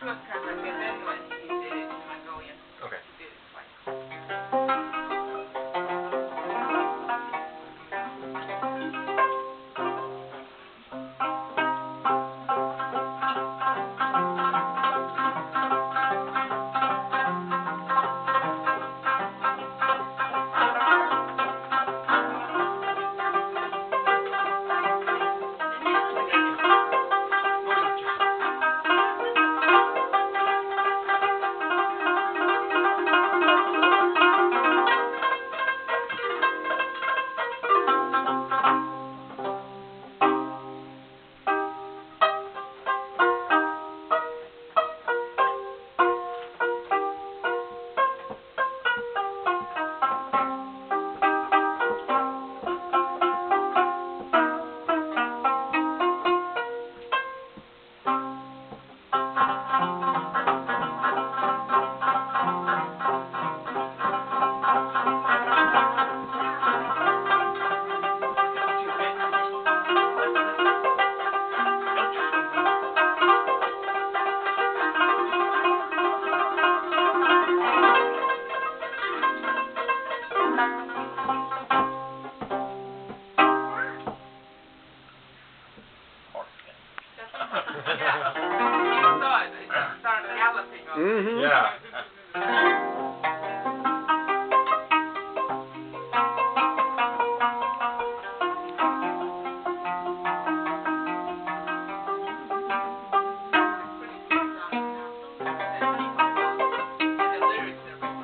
was kind of like, and then when he did it, and I go in, Okay. he did it twice. Yeah. You saw it. It just started galloping on me. Mm-hmm. Yeah. Pretty good on it now. And then he composed it. And the lyrics are written.